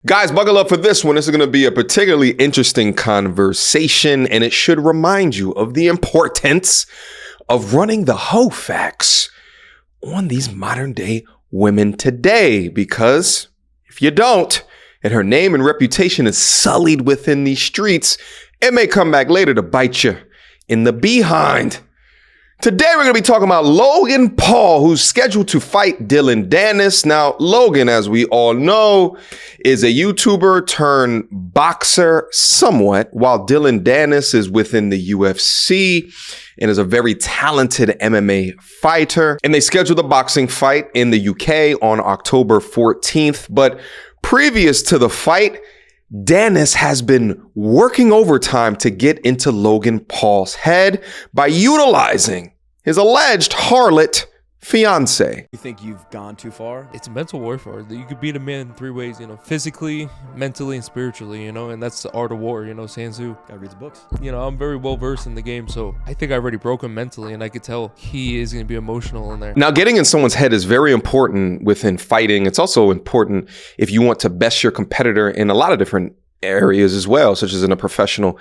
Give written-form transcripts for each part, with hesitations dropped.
Guys, buckle up for this one. This is going to be a particularly interesting conversation, and it should remind you of the importance of running the hoe facts on these modern day women today. Because if you don't, and her name and reputation is sullied within these streets, it may come back later to bite you in the behind. Today, we're going to be talking about Logan Paul, who's scheduled to fight Dillan Danis. Now, Logan, as we all know, is a YouTuber turned boxer somewhat, while Dillan Danis is within the UFC and is a very talented MMA fighter. And they scheduled a boxing fight in the UK on October 14th. But previous to the fight, Danis has been working overtime to get into Logan Paul's head by utilizing his alleged harlot fiance. You think you've gone too far? It's mental warfare. You could beat a man in 3 ways, physically, mentally, and spiritually, and that's the art of war, Sun Tzu. Gotta read the books. I'm very well versed in the game, so I think I already broke him mentally, and I could tell he is going to be emotional in there. Now, getting in someone's head is very important within fighting. It's also important if you want to best your competitor in a lot of different areas as well, such as in a professional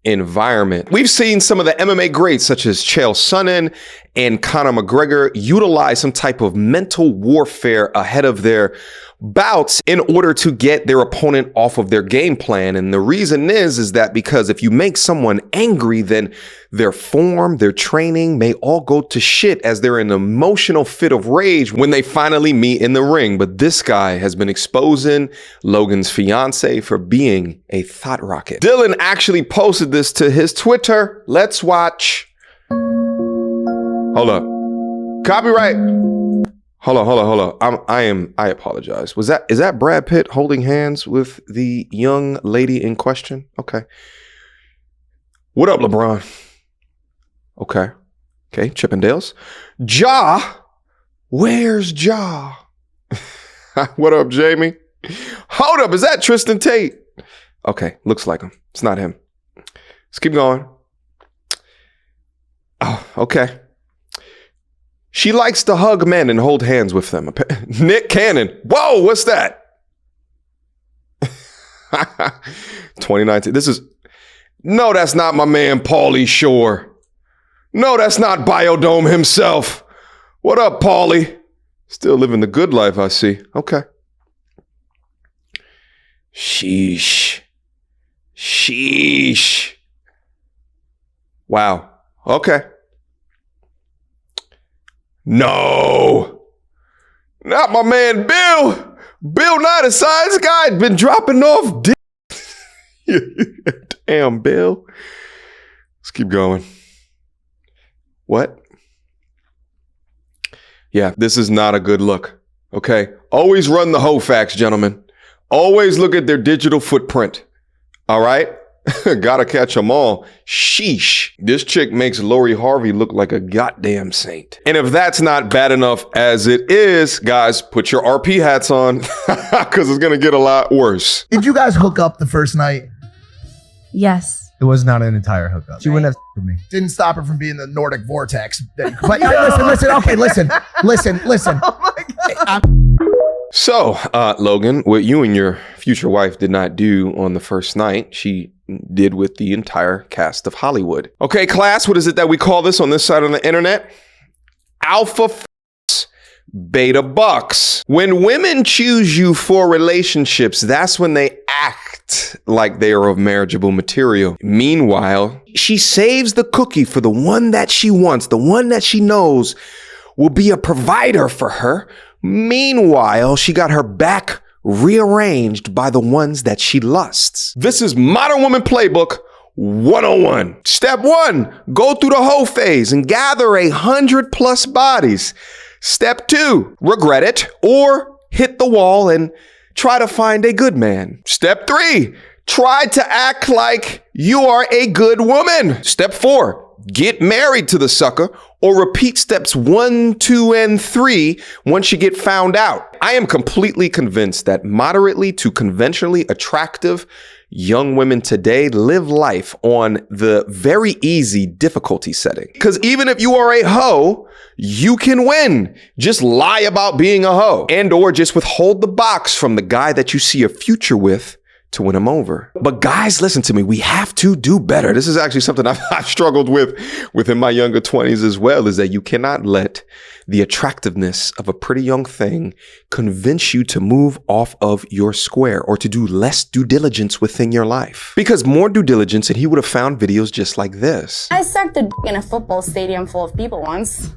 environment. We've seen some of the MMA greats such as Chael Sonnen and Conor McGregor utilize some type of mental warfare ahead of their bouts in order to get their opponent off of their game plan. And the reason is that because if you make someone angry, then their form, their training may all go to shit as they're in an emotional fit of rage when they finally meet in the ring. But this guy has been exposing Logan's fiance for being a thought rocket. Dillan actually posted this to his Twitter. Let's watch. Hold up. Copyright. Hold on. I apologize. Is that Brad Pitt holding hands with the young lady in question? Okay. What up, LeBron? Okay, Chippendales. Ja, where's Ja? What up, Jamie? Hold up, is that Tristan Tate? Okay, looks like him. It's not him. Let's keep going. Oh, okay. She likes to hug men and hold hands with them. Nick Cannon. Whoa, what's that? 2019. No, that's not my man, Paulie Shore. No, that's not Biodome himself. What up, Paulie? Still living the good life, I see. Okay. Sheesh. Wow. Okay. No. Not my man, Bill. Bill Nye, the size guy, been dropping off dick. Damn, Bill. Let's keep going. What? Yeah, this is not a good look. Okay. Always run the hoe facts, gentlemen. Always look at their digital footprint. All right? Gotta catch them all. Sheesh. This chick makes Lori Harvey look like a goddamn saint. And if that's not bad enough as it is, guys, put your RP hats on because it's going to get a lot worse. Did you guys hook up the first night? Yes. It was not an entire hookup. She wouldn't have with me. Didn't stop her from being the Nordic vortex. But listen. Oh my God. So, Logan, what you and your future wife did not do on the first night, she did with the entire cast of Hollywood. Okay, class, what is it that we call this on this side of the internet? Alpha beta bucks. When women choose you for relationships, that's when they act like they are of marriageable material. Meanwhile, she saves the cookie for the one that she wants, the one that she knows will be a provider for her. Meanwhile, she got her back rearranged by the ones that she lusts. This is Modern Woman Playbook 101. Step 1, go through the hoe phase and gather 100+ bodies. Step 2, regret it or hit the wall and try to find a good man. Step 3, try to act like you are a good woman. Step 4, get married to the sucker, or repeat steps 1, 2, and 3 once you get found out. I am completely convinced that moderately to conventionally attractive young women today live life on the very easy difficulty setting. Because even if you are a hoe, you can win. Just lie about being a hoe, and or just withhold the box from the guy that you see a future with to win him over. But guys, listen to me. We have to do better. This is actually something I've struggled with within my younger 20s as well, is that you cannot let the attractiveness of a pretty young thing convince you to move off of your square or to do less due diligence within your life. Because more due diligence and he would have found videos just like this. I sucked a in a football stadium full of people once.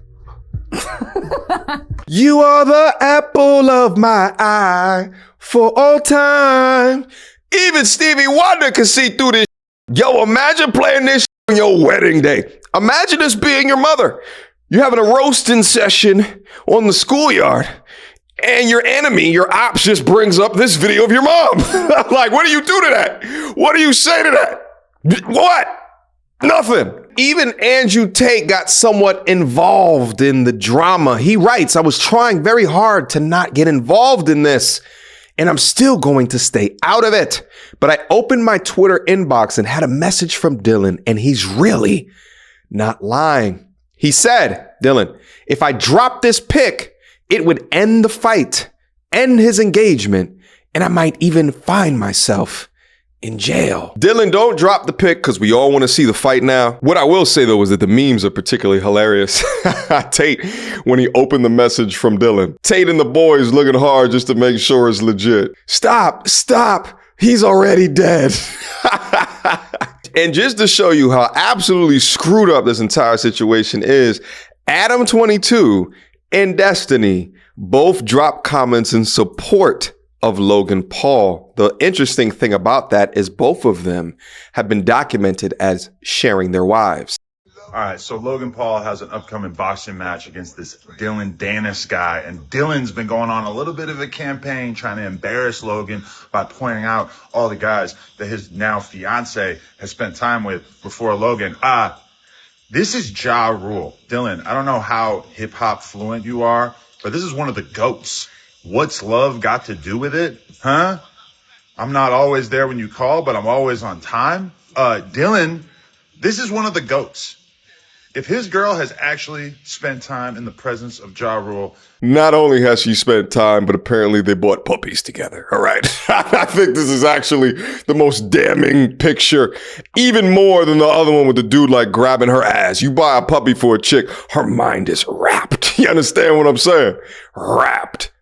You are the apple of my eye for all time. Even Stevie Wonder can see through this. Yo, imagine playing this on your wedding day. Imagine this being your mother. You're having a roasting session on the schoolyard, and your enemy, your ops, just brings up this video of your mom. Like, what do you do to that? What do you say to that? What? Nothing. Even Andrew Tate got somewhat involved in the drama. He writes, I was trying very hard to not get involved in this, and I'm still going to stay out of it. But I opened my Twitter inbox and had a message from Dillan, and he's really not lying. He said, Dillan, if I drop this pic, it would end the fight, end his engagement, and I might even find myself in jail. Dillan, don't drop the pic because we all want to see the fight now. What I will say, though, is that the memes are particularly hilarious. Tate, when he opened the message from Dillan, Tate and the boys looking hard just to make sure it's legit. Stop. He's already dead. And just to show you how absolutely screwed up this entire situation is, Adam22 and Destiny both dropped comments in support of Logan Paul. The interesting thing about that is both of them have been documented as sharing their wives. All right, so Logan Paul has an upcoming boxing match against this Dillan Danis guy, and Dillan's been going on a little bit of a campaign trying to embarrass Logan by pointing out all the guys that his now fiance has spent time with before Logan. This is Ja Rule. Dillan, I don't know how hip-hop fluent you are, but this is one of the GOATs. What's love got to do with it? Huh? I'm not always there when you call, but I'm always on time. Dillan, this is one of the GOATs. If his girl has actually spent time in the presence of Ja Rule. Not only has she spent time, but apparently they bought puppies together. All right. I think this is actually the most damning picture, even more than the other one with the dude like grabbing her ass. You buy a puppy for a chick, her mind is wrapped. You understand what I'm saying? Wrapped.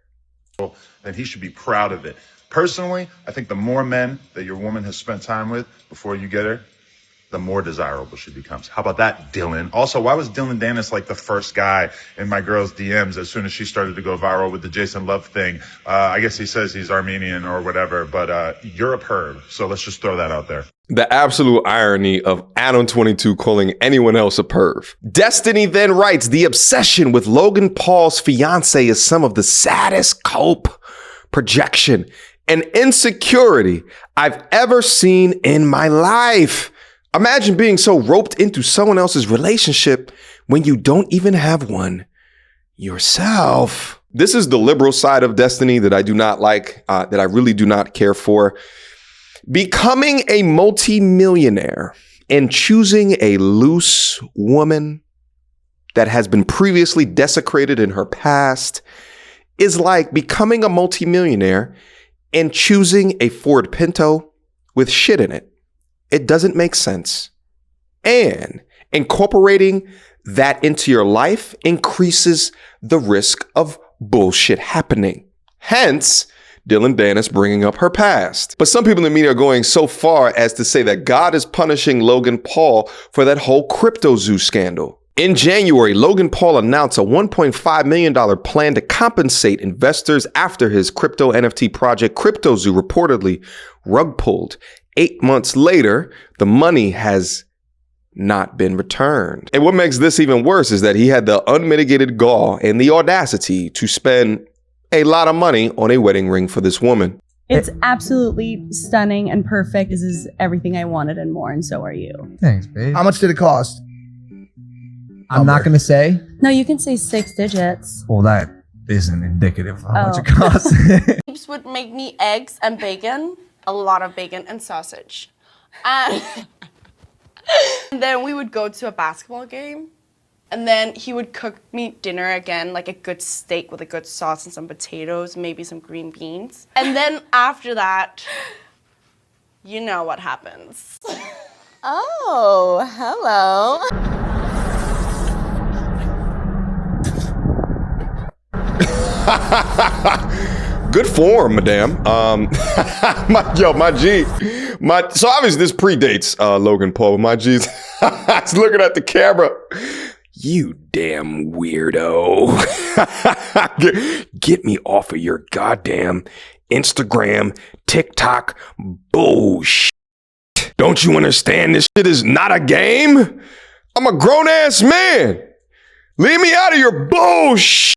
Then he should be proud of it. Personally, I think the more men that your woman has spent time with before you get her, the more desirable she becomes. How about that, Dillan? Also, why was Dillan Danis like the first guy in my girl's DMs as soon as she started to go viral with the Jason Love thing? I guess he says he's Armenian or whatever, but you're a perv. So let's just throw that out there. The absolute irony of Adam22 calling anyone else a perv. Destiny then writes, the obsession with Logan Paul's fiance is some of the saddest cope, projection, and insecurity I've ever seen in my life. Imagine being so roped into someone else's relationship when you don't even have one yourself. This is the liberal side of Destiny that I do not like, that I really do not care for. Becoming a multimillionaire and choosing a loose woman that has been previously desecrated in her past is like becoming a multimillionaire and choosing a Ford Pinto with shit in it. It doesn't make sense. And incorporating that into your life increases the risk of bullshit happening. Hence, Dillan Danis bringing up her past. But some people in the media are going so far as to say that God is punishing Logan Paul for that whole CryptoZoo scandal. In January, Logan Paul announced a $1.5 million plan to compensate investors after his crypto NFT project CryptoZoo reportedly rug pulled. 8 months later, the money has not been returned. And what makes this even worse is that he had the unmitigated gall and the audacity to spend a lot of money on a wedding ring for this woman. It's absolutely stunning and perfect. This is everything I wanted and more, and so are you. Thanks, babe. How much did it cost? I'm not going to say. No, you can say 6 digits. Well, that isn't indicative of how much it Oh. costs. Peeps would make me eggs and bacon, a lot of bacon and sausage. And then we would go to a basketball game. And then he would cook me dinner again, like a good steak with a good sauce and some potatoes, maybe some green beans. And then after that, you know what happens. Oh, hello. Good form, madame. My G. So obviously this predates Logan Paul. My G's he's looking at the camera. You damn weirdo. Get me off of your goddamn Instagram, TikTok bullshit. Don't you understand this shit is not a game? I'm a grown-ass man. Leave me out of your bullshit.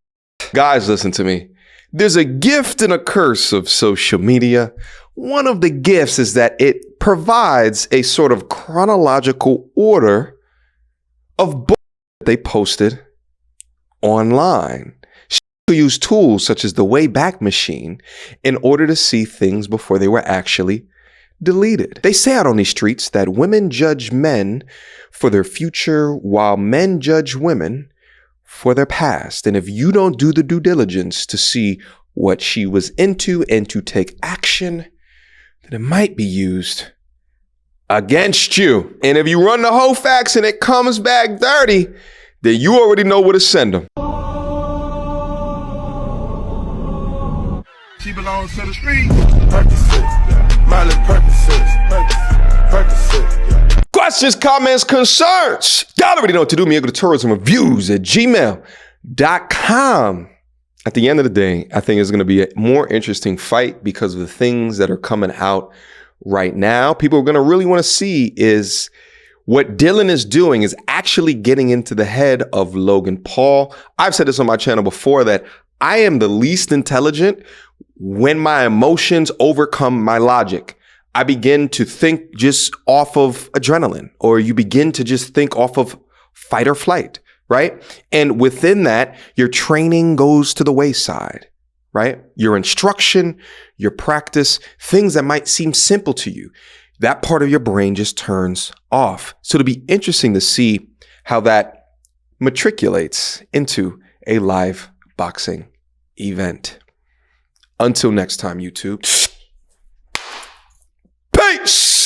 Guys, listen to me. There's a gift and a curse of social media. One of the gifts is that it provides a sort of chronological order of books that they posted online. She used tools such as the Wayback Machine in order to see things before they were actually deleted. They say out on these streets that women judge men for their future while men judge women for their past. And if you don't do the due diligence to see what she was into and to take action, then it might be used against you. And if you run the whole facts and it comes back dirty, then you already know where to send them. She belongs to the street. Questions, comments, concerns. Y'all already know what to do. Mediocre tourism reviews at gmail.com. At the end of the day, I think it's going to be a more interesting fight because of the things that are coming out right now. People are going to really want to see is what Dillan is doing is actually getting into the head of Logan Paul. I've said this on my channel before that I am the least intelligent when my emotions overcome my logic. I begin to think just off of adrenaline, or you begin to just think off of fight or flight, right? And within that, your training goes to the wayside, right? Your instruction, your practice, things that might seem simple to you, that part of your brain just turns off. So it'll be interesting to see how that matriculates into a live boxing event. Until next time, YouTube. Peace!